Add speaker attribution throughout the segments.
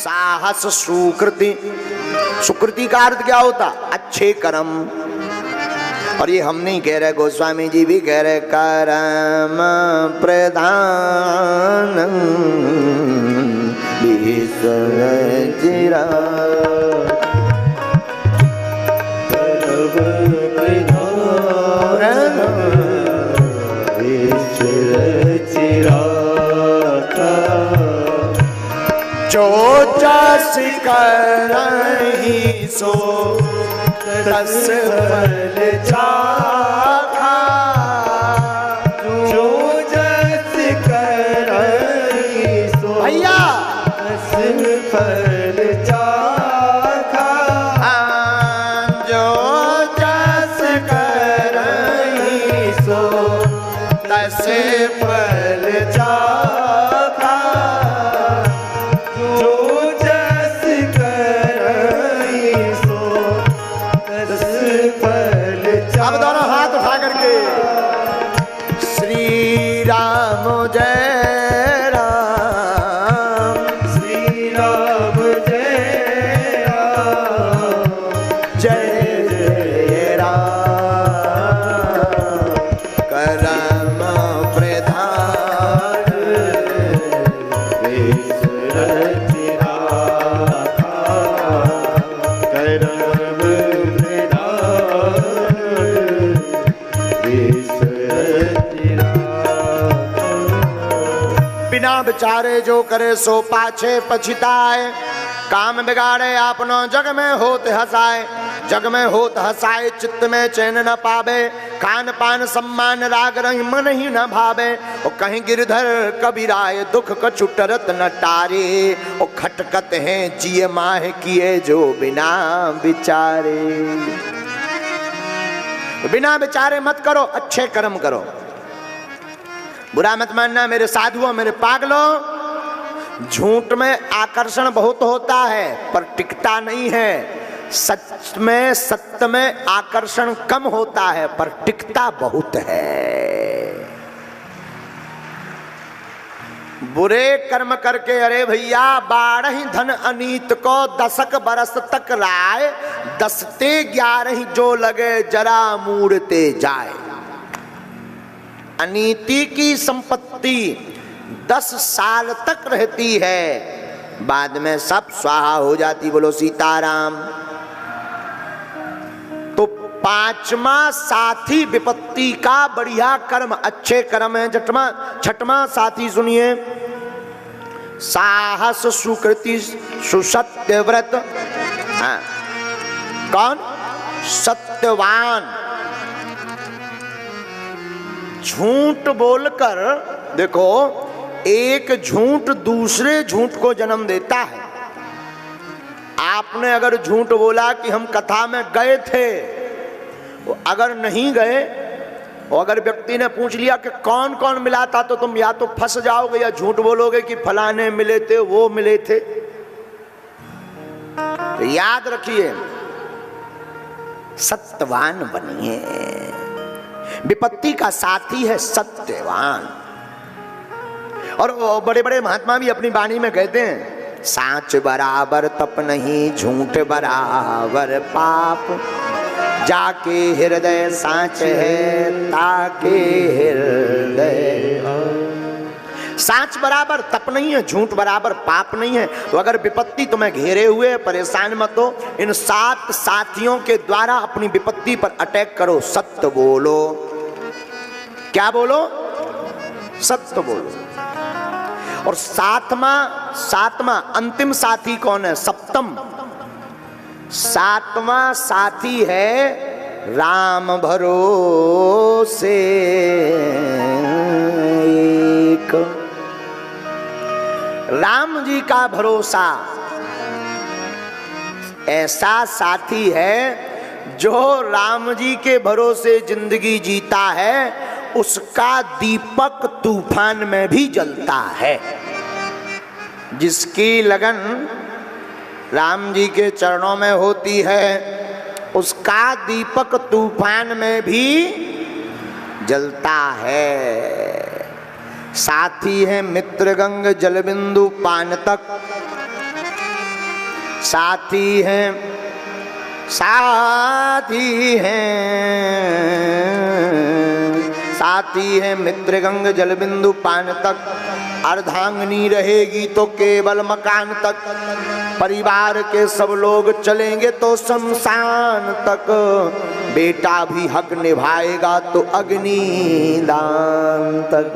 Speaker 1: साहस सुकृति। सुकृति का अर्थ क्या होता? अच्छे कर्म। और ये हम नहीं कह रहे, गोस्वामी जी भी कह रहे, कर्म प्रधान चिरा जो जस करहि सो तस फल चाखा। जो जस करहि सो भैया तस फल चाखा। जो जस करहि सो तस फल चाखा। अब दोनों हाथ उठा करके श्री राम जय राम, श्री राम जय राम, जय जय राम। कर्म प्रधान बिना विचारे जो करे सो पाछे पछताए। काम बिगाड़े आपनो जग में होत हसाए। जग में होत हसाए चित्त में चैन न पावे। खान पान सम्मान राग रही मन ही न भावे। ओ कहीं गिरधर कबीराए दुख कछु टरत न टारे। ओ खटकत हैं जिये माह किए जो बिना विचारे। बिना विचारे मत करो, अच्छे कर्म करो। बुरा मत मानना मेरे साधुओं, मेरे पागलों। झूठ में आकर्षण बहुत होता है पर टिकता नहीं है। सच में, सत्य में आकर्षण कम होता है पर टिकता बहुत है। बुरे कर्म करके अरे भैया बारह धन अनीत को दशक बरस तक राय। दसते 11 जो लगे जरा मूड़ते जाए। अनीति की संपत्ति 10 साल तक रहती है, बाद में सब स्वाहा हो जाती। बोलो सीताराम। तो 5वां साथी विपत्ति का बढ़िया कर्म, अच्छे कर्म है। छठवां साथी सुनिए, साहस सुकृति सुसत्य व्रत। हाँ, कौन? सत्यवान। झूठ बोलकर देखो, एक झूठ दूसरे झूठ को जन्म देता है। आपने अगर झूठ बोला कि हम कथा में गए थे, अगर नहीं गए और अगर व्यक्ति ने पूछ लिया कि कौन कौन मिला था, तो तुम या तो फंस जाओगे या झूठ बोलोगे कि फलाने मिले थे, वो मिले थे। तो याद रखिए, सत्यवान बनिए। विपत्ति का साथी है सत्यवान। और बड़े बड़े महात्मा भी अपनी वाणी में कहते हैं, साच बराबर तप नहीं, झूठ बराबर पाप। जाके हृदय साच है, ताके हृदय। साच बराबर तप नहीं है, झूठ बराबर पाप नहीं है। तो अगर विपत्ति तुम्हें घेरे हुए, परेशान मत हो। इन 7 साथियों के द्वारा अपनी विपत्ति पर अटैक करो। सत्य बोलो। क्या बोलो? सत्य बोलो। और सातवां अंतिम साथी कौन है? सप्तम। 7वां साथी है राम भरोसे एक। राम जी का भरोसा ऐसा साथी है जो राम जी के भरोसे जिंदगी जीता है, उसका दीपक तूफान में भी जलता है। जिसकी लगन राम जी के चरणों में होती है, उसका दीपक तूफान में भी जलता है। साथी है मित्रगंग जलबिंदु पान तक। साथी हैं, साथी हैं, साथी है मित्र गंग जल बिंदु पान तक, अर्धांगिनी रहेगी तो केवल मकान तक, परिवार के सब लोग चलेंगे तो शमशान तक, बेटा भी हक निभाएगा तो अग्निदान तक।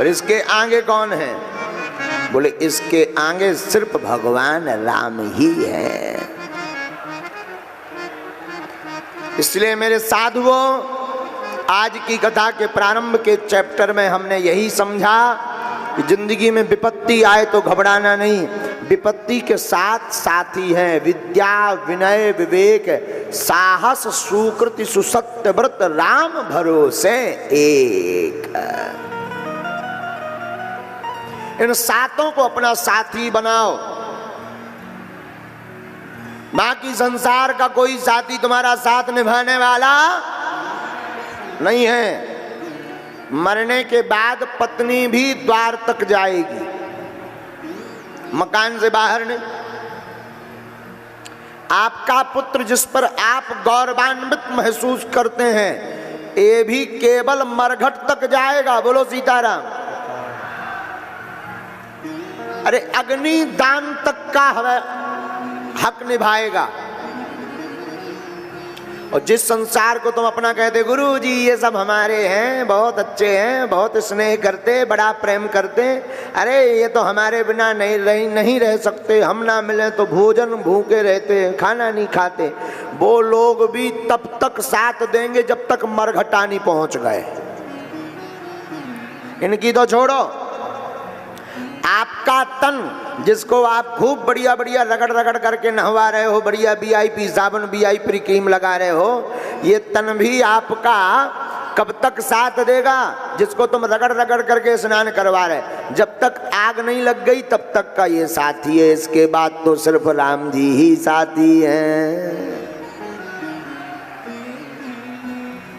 Speaker 1: और इसके आगे कौन है? बोले इसके आगे सिर्फ भगवान राम ही है। इसलिए मेरे साधुओं, आज की कथा के प्रारंभ के चैप्टर में हमने यही समझा कि जिंदगी में विपत्ति आए तो घबराना नहीं, विपत्ति के साथ साथी हैं विद्या, विनय, विवेक, साहस, सुकृति, सुसत्य व्रत, राम भरोसे एक। इन सातों को अपना साथी बनाओ। बाकी संसार का कोई साथी तुम्हारा साथ निभाने वाला नहीं है। मरने के बाद पत्नी भी द्वार तक जाएगी, मकान से बाहर नहीं। आपका पुत्र जिस पर आप गौरवान्वित महसूस करते हैं, ये भी केवल मरघट तक जाएगा। बोलो सीताराम। अरे अग्नि दान तक का हक निभाएगा। और जिस संसार को तुम अपना कहते, गुरु जी ये सब हमारे हैं, बहुत अच्छे हैं, बहुत स्नेह करते, बड़ा प्रेम करते, अरे ये तो हमारे बिना नहीं रह सकते, हम ना मिले तो भोजन भूखे रहते, खाना नहीं खाते, वो लोग भी तब तक साथ देंगे जब तक मरघटा नहीं पहुंच गए। इनकी तो छोड़ो। आपका तन जिसको आप खूब बढ़िया बढ़िया रगड़ रगड़ करके नहवा रहे हो, बढ़िया वीआईपी साबुन, वीआईपी क्रीम लगा रहे हो, ये तन भी आपका कब तक साथ देगा? जिसको तुम रगड़ रगड़ करके स्नान करवा रहे, जब तक आग नहीं लग गई तब तक का ये साथी है। इसके बाद तो सिर्फ राम जी ही साथी हैं।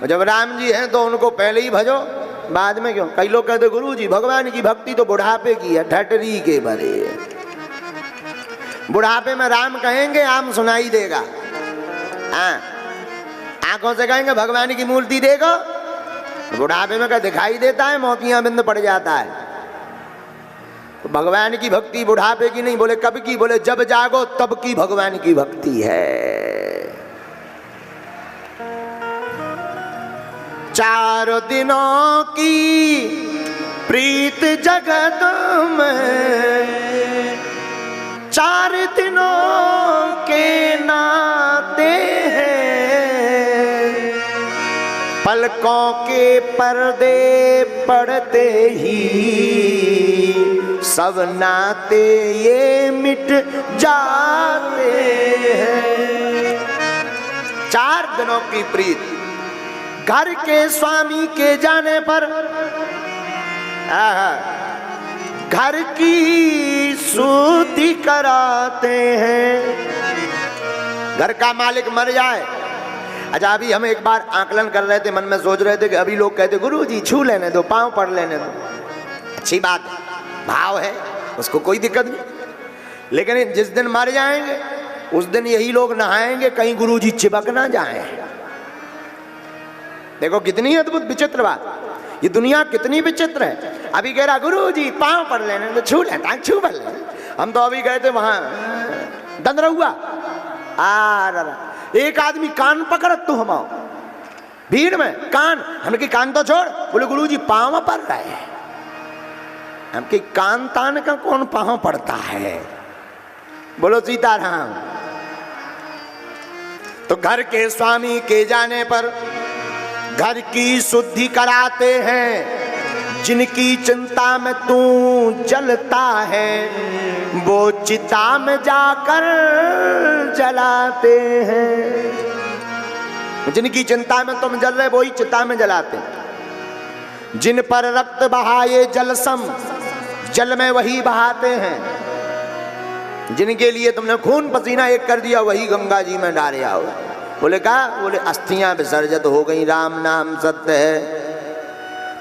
Speaker 1: जब राम जी हैं तो उनको पहले ही भजो, बाद में क्यों? कई लोग कहते गुरु जी भगवान की भक्ति तो बुढ़ापे की है, ठटरी के भरे है। बुढ़ापे में राम कहेंगे आम सुनाई देगा, आंखों से कहेंगे भगवान की मूर्ति देखो, बुढ़ापे में क्या दिखाई देता है, मोतियां बिंद पड़ जाता है। तो भगवान की भक्ति बुढ़ापे की नहीं। बोले कब की? बोले जब जागो तब की भगवान की भक्ति है। 4 दिनों की प्रीत जगत में, 4 दिनों के नाते हैं, पलकों के पर्दे पड़ते ही सब नाते ये मिट जाते हैं। 4 दिनों की प्रीत, घर के स्वामी के जाने पर घर की शुद्धि कराते हैं। घर का मालिक मर जाए। अच्छा, अभी हम एक बार आकलन कर रहे थे, मन में सोच रहे थे कि अभी लोग कहते गुरु जी छू लेने दो, पांव पड़ लेने दो, अच्छी बात है, भाव है, उसको कोई दिक्कत नहीं। लेकिन जिस दिन मर जाएंगे उस दिन यही लोग नहाएंगे, कहीं गुरु जी चिपक ना जाए। देखो कितनी अद्भुत विचित्र बात, ये दुनिया कितनी विचित्र है। अभी कह रहा गुरु जी पांव पड़ लेने तो छू लेता, छू पड़ ले। हम तो अभी गए थे वहां दंदरहुआ, एक आदमी कान पकड़ तू हम भीड़ में कान, हमने कान तो छोड़। बोले गुरु जी पांव पड़ रहा है। हमके कान तान का कौन पांव पड़ता है? बोलो सीताराम। तो घर के स्वामी के जाने पर घर की शुद्धि कराते हैं। जिनकी चिंता में तू जलता है वो चिता में जाकर जलाते हैं। जिनकी चिंता में तुम जल रहे वो ही चिता में जलाते हैं। जिन पर रक्त बहाए जल सम, जल में वही बहाते हैं। जिनके लिए तुमने खून पसीना एक कर दिया वही गंगा जी में डाले आओ। बोले कहा? बोले अस्थियां विसर्जित हो गई, राम नाम सत्य है।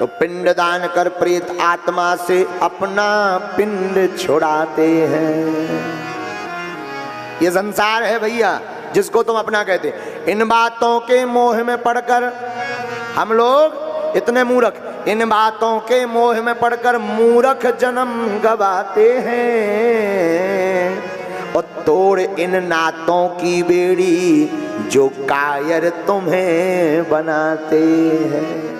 Speaker 1: तो पिंड दान कर प्रेत आत्मा से अपना पिंड छुड़ाते हैं। ये संसार है भैया जिसको तुम अपना कहते। इन बातों के मोह में पड़कर हम लोग इतने मूर्ख, इन बातों के मोह में पड़कर मूर्ख जन्म गवाते हैं। और तोड़ इन नातों की बेड़ी जो कायर तुम्हें बनाते हैं।